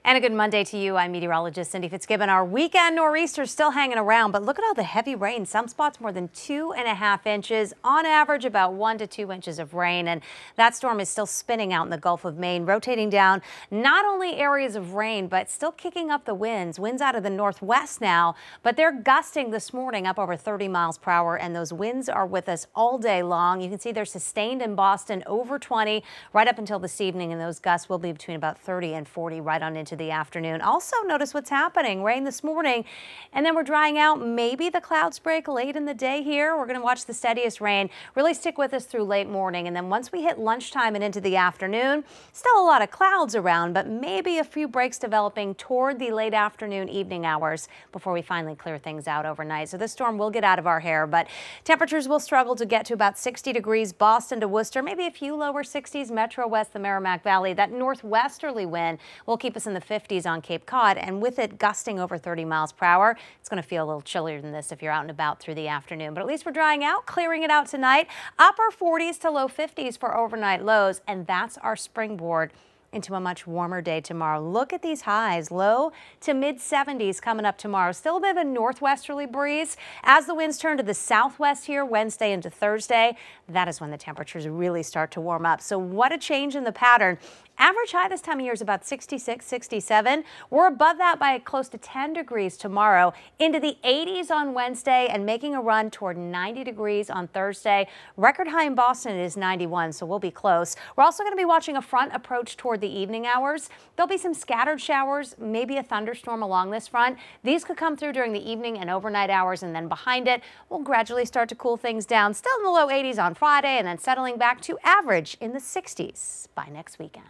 And a good Monday to you. I'm meteorologist Cindy Fitzgibbon. Our weekend nor'easter's still hanging around, but look at all the heavy rain. Some spots more than 2.5 inches, on average about 1 to 2 inches of rain. And that storm is still spinning out in the Gulf of Maine, rotating down not only areas of rain, but still kicking up the winds. Winds out of the northwest now, but they're gusting this morning up over 30 miles per hour. And those winds are with us all day long. You can see they're sustained in Boston over 20 right up until this evening. And those gusts will be between about 30 and 40 right on into the afternoon. Also notice what's happening. Rain this morning, and then we're drying out. Maybe the clouds break late in the day here. We're going to watch the steadiest rain really stick with us through late morning. And then once we hit lunchtime and into the afternoon, still a lot of clouds around, but maybe a few breaks developing toward the late afternoon, evening hours before we finally clear things out overnight. So this storm will get out of our hair, but temperatures will struggle to get to about 60 degrees. Boston to Worcester, maybe a few lower 60s. Metro West, the Merrimack Valley. That northwesterly wind will keep us in the 50s on Cape Cod, and with it gusting over 30 miles per hour, it's going to feel a little chillier than this if you're out and about through the afternoon. But at least we're drying out, clearing it out tonight. Upper 40s to low 50s for overnight lows, and that's our springboard into a much warmer day tomorrow. Look at these highs, low to mid 70s coming up tomorrow. Still a bit of a northwesterly breeze. As the winds turn to the southwest here Wednesday into Thursday, that is when the temperatures really start to warm up. So what a change in the pattern. Average high this time of year is about 66, 67. We're above that by close to 10 degrees tomorrow, into the 80s on Wednesday, and making a run toward 90 degrees on Thursday. Record high in Boston is 91, so we'll be close. We're also going to be watching a front approach toward the evening hours. There'll be some scattered showers, maybe a thunderstorm along this front. These could come through during the evening and overnight hours, and then behind it, we'll gradually start to cool things down. Still in the low 80s on Friday, and then settling back to average in the 60s by next weekend.